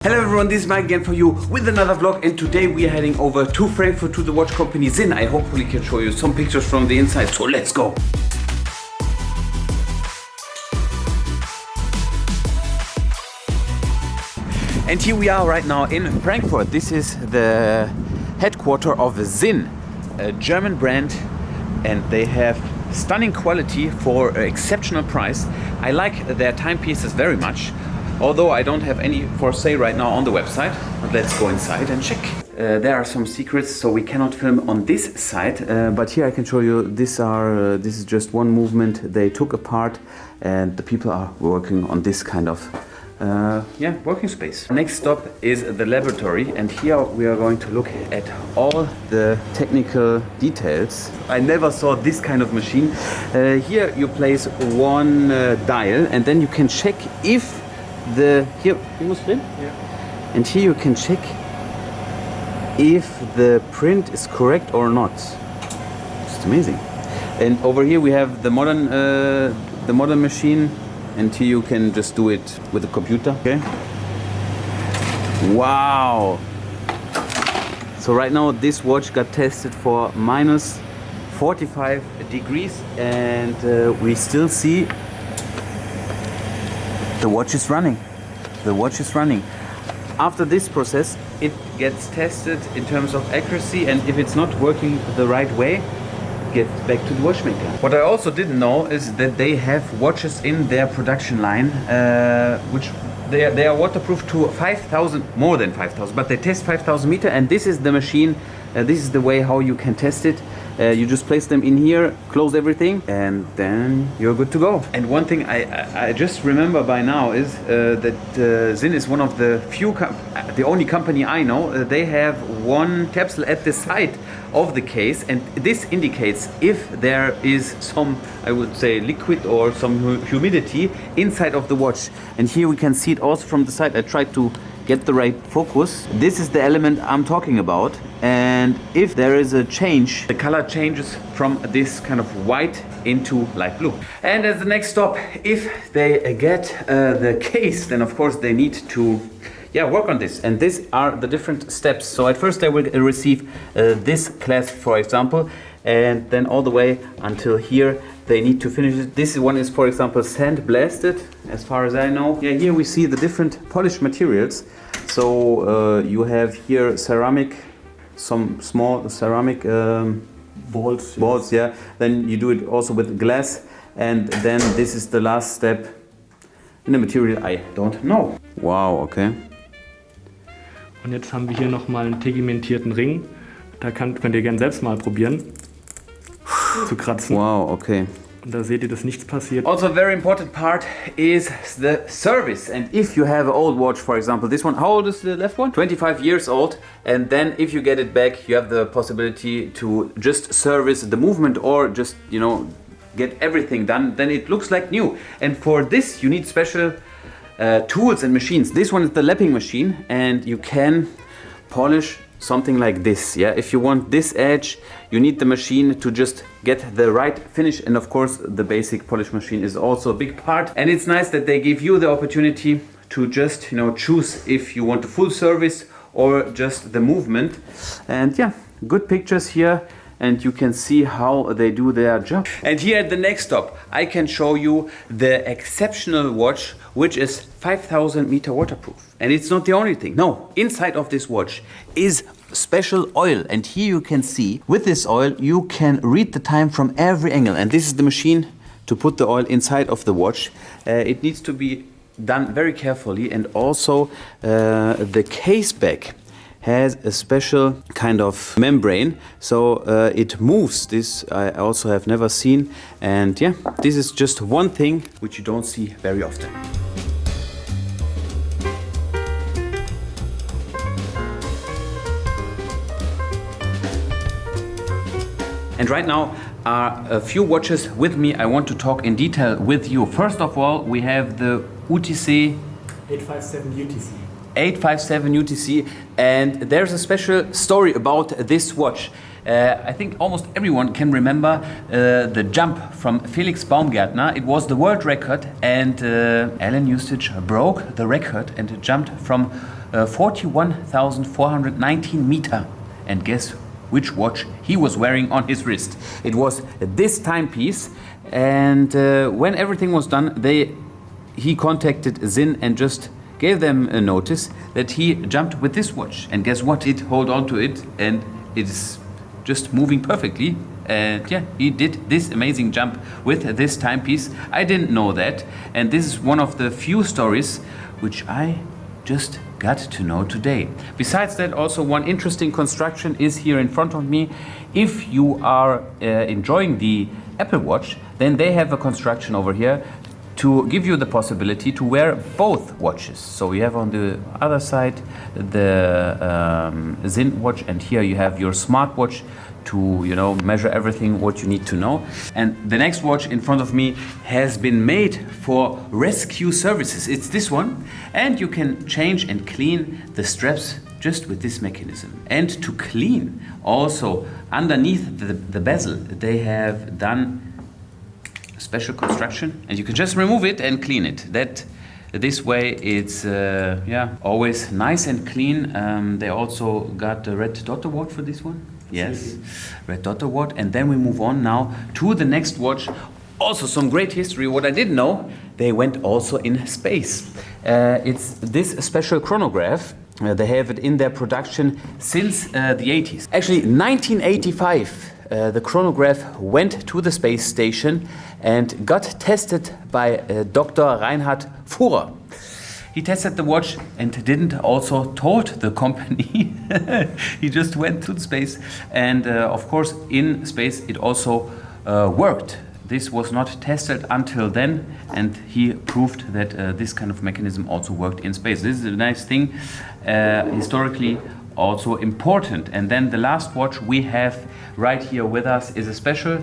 Hello everyone, this is Mike again for you with another vlog, and today we are heading over to Frankfurt to the watch company Sinn. I hopefully can show you some pictures from the inside, so let's go! And here we are right now in Frankfurt. This is the headquarters of Sinn, a German brand, and they have stunning quality for an exceptional price. I like their timepieces very much. Although I don't have any for sale right now on the website, but let's go inside and check. There are some secrets, so we cannot film on this side, but here I can show you, this is just one movement they took apart, and the people are working on this kind of working space. Next stop is the laboratory, and here we are going to look at all the technical details. I never saw this kind of machine. Here you place one dial, and then you can check if here you must drin? Yeah. And here you can check if the print is correct or not. It's amazing. And over here we have the modern machine, and here you can just do it with a computer. Okay. Wow. So right now this watch got tested for minus 45 degrees, and we still see the watch is running. The watch is running. After this process, it gets tested in terms of accuracy, and if it's not working the right way, get back to the watchmaker. What I also didn't know is that they have watches in their production line, which they are waterproof to 5,000, more than 5,000, but they test 5,000 meter, and this is the machine. This is the way how you can test it. You just place them in here, close everything, and then you're good to go. And one thing I just remember by now is that Sinn is one of the few, the only company I know, they have one capsule at the side of the case, and this indicates if there is some, I would say, liquid or some humidity inside of the watch. And here we can see it also from the side. I tried to get the right focus. This is the element I'm talking about, and if there is a change, the color changes from this kind of white into light blue. And as the next stop, if they get the case, then of course they need to work on this, and these are the different steps. So at first they will receive this clasp, for example, and then all the way until here they need to finish it. This one is, for example, sand blasted, as far as I know. Yeah, here we see the different polished materials. So you have here ceramic, some small ceramic balls, yeah. Then you do it also with glass, and then this is the last step in the material I don't know. Wow, okay. Und jetzt haben wir hier nochmal einen tegimentierten Ring. Da könnt ihr gerne selbst mal probieren zu kratzen. Wow, okay. Und da seht ihr, dass nichts passiert. Also a very important part is the service. And if you have an old watch, for example, this one, how old is the left one? 25 years old. And then if you get it back, you have the possibility to just service the movement, or just, get everything done. Then it looks like new. And for this, you need special tools and machines. This one is the lapping machine, and you can polish something like this. Yeah, if you want this edge, you need the machine to just get the right finish, and of course the basic polish machine is also a big part. And it's nice that they give you the opportunity to just choose if you want a full service or just the movement. And yeah, good pictures here, and you can see how they do their job. And here at the next stop, I can show you the exceptional watch, which is 5,000 meter waterproof. And it's not the only thing. No, inside of this watch is special oil. And here you can see, with this oil, you can read the time from every angle. And this is the machine to put the oil inside of the watch. It needs to be done very carefully. And also the case back has a special kind of membrane, so it moves. This I also have never seen, and yeah, this is just one thing which you don't see very often. And right now are a few watches with me. I want to talk in detail with you. First of all, we have the UTC 857 UTC. 857 UTC, and there's a special story about this watch. I think almost everyone can remember the jump from Felix Baumgärtner. It was the world record, and Alan Eustace broke the record and jumped from 41,419 meter. And guess which watch he was wearing on his wrist? It was this timepiece. And when everything was done, he contacted Sinn and just gave them a notice that he jumped with this watch. And guess what? It hold on to it and it is just moving perfectly. And yeah, he did this amazing jump with this timepiece. I didn't know that. And this is one of the few stories which I just got to know today. Besides that, also one interesting construction is here in front of me. If you are enjoying the Apple Watch, then they have a construction over here to give you the possibility to wear both watches. So you have on the other side the Sinn watch, and here you have your smartwatch to measure everything what you need to know. And the next watch in front of me has been made for rescue services. It's this one, and you can change and clean the straps just with this mechanism. And to clean also underneath the bezel, they have done special construction, and you can just remove it and clean it. This way it's always nice and clean. They also got the red dot award for this one. Yes, red dot award. And then we move on now to the next watch. Also some great history. What I didn't know, they went also in space. It's this special chronograph. They have it in their production since the 80s. Actually, 1985. The chronograph went to the space station and got tested by Dr. Reinhard Fuhrer. He tested the watch and didn't also told the company. He just went to space, and of course in space it also worked. This was not tested until then, and he proved that this kind of mechanism also worked in space. This is a nice thing, historically also important. And then the last watch we have right here with us is a special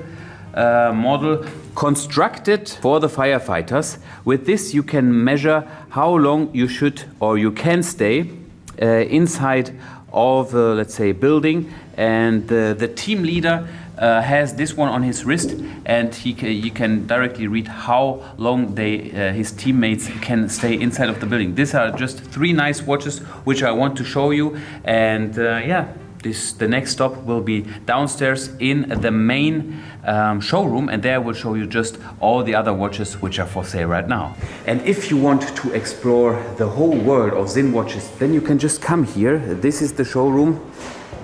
model constructed for the firefighters. With this you can measure how long you should or you can stay inside of let's say building, and the team leader has this one on his wrist, and he can directly read how long his teammates can stay inside of the building. These are just 3 nice watches which I want to show you, and the next stop will be downstairs in the main showroom, and there I will show you just all the other watches which are for sale right now. And if you want to explore the whole world of Sinn watches, then you can just come here. This is the showroom,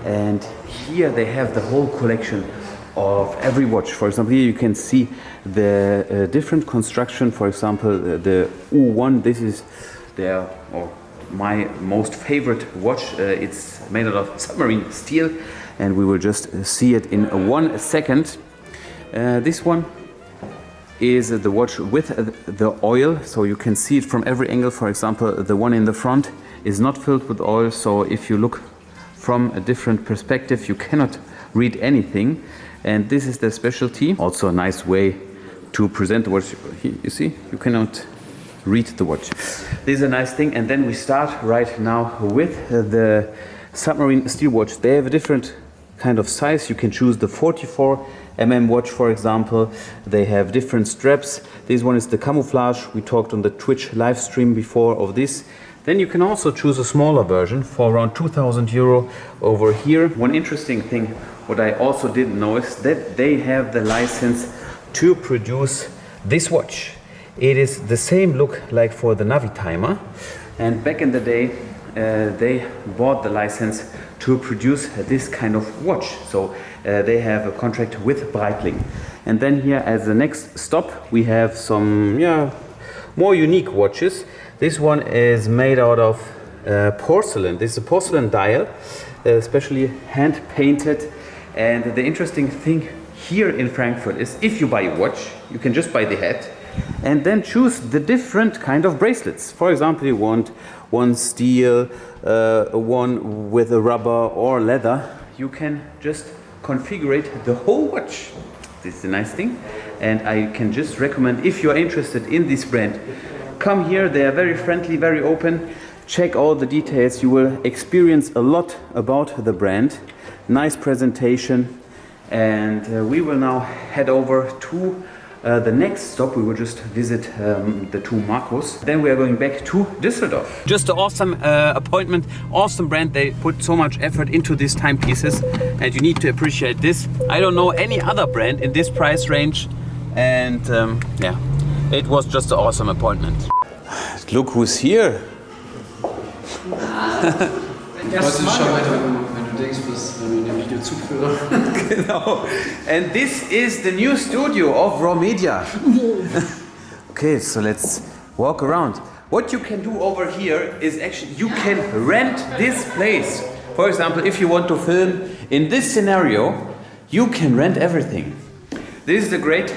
and here they have the whole collection of every watch. For example, here you can see the different construction. For example, the U1, this is my most favorite watch. It's made out of submarine steel, and we will just see it in 1 second. This one is the watch with the oil, so you can see it from every angle. For example, the one in the front is not filled with oil, so if you look from a different perspective you cannot read anything. And this is the specialty. Also a nice way to present the watch. You see, you cannot read the watch. This is a nice thing. And then we start right now with the submarine steel watch. They have a different kind of size. You can choose the 44 mm watch, for example. They have different straps. This one is the camouflage. We talked on the Twitch live stream before of this. Then you can also choose a smaller version for around 2,000 euro over here. One interesting thing, what I also didn't know, is that they have the license to produce this watch. It is the same look like for the Navi timer, and back in the day they bought the license to produce this kind of watch. So they have a contract with Breitling. And then here as the next stop we have some more unique watches. This one is made out of porcelain. This is a porcelain dial, especially hand painted. And the interesting thing here in Frankfurt is if you buy a watch, you can just buy the head and then choose the different kind of bracelets. For example, you want one steel, one with a rubber or leather. You can just configure the whole watch. This is a nice thing, and I can just recommend, if you are interested in this brand, come here. They are very friendly, very open. Check all the details. You will experience a lot about the brand. Nice presentation. And we will now head over to The next stop, we will just visit the two Marcos. Then we are going back to Düsseldorf. Just an awesome appointment, awesome brand. They put so much effort into these timepieces, and you need to appreciate this. I don't know any other brand in this price range, and yeah, it was just an awesome appointment. Look who's here. Heute schau weiter, wenn du denkst, wenn du in dem Video Zugführer. Genau. And this is the new studio of Raw Media. Okay, so let's walk around. What you can do over here is actually you can rent this place. For example, if you want to film in this scenario, you can rent everything. This is a great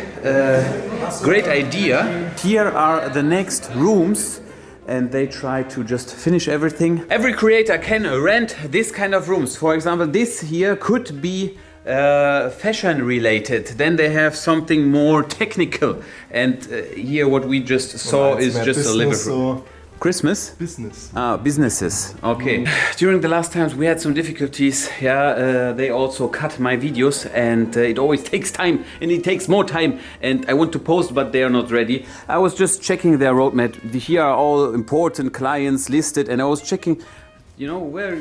idea. Here are the next rooms, and they try to just finish everything. Every creator can rent this kind of rooms. For example, this here could be fashion related. Then they have something more technical. And here what we just saw is just a living room. Christmas? Business. Ah, businesses. Okay. During the last times we had some difficulties. Yeah, they also cut my videos, and it always takes time, and it takes more time. And I want to post, but they are not ready. I was just checking their roadmap. Here are all important clients listed, and I was checking, you know, where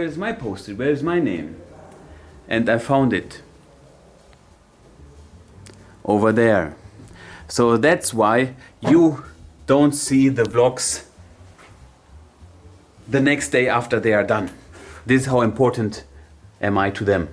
is my posted? Where is my name? And I found it over there. So that's why you don't see the vlogs the next day after they are done. This is how important am I to them.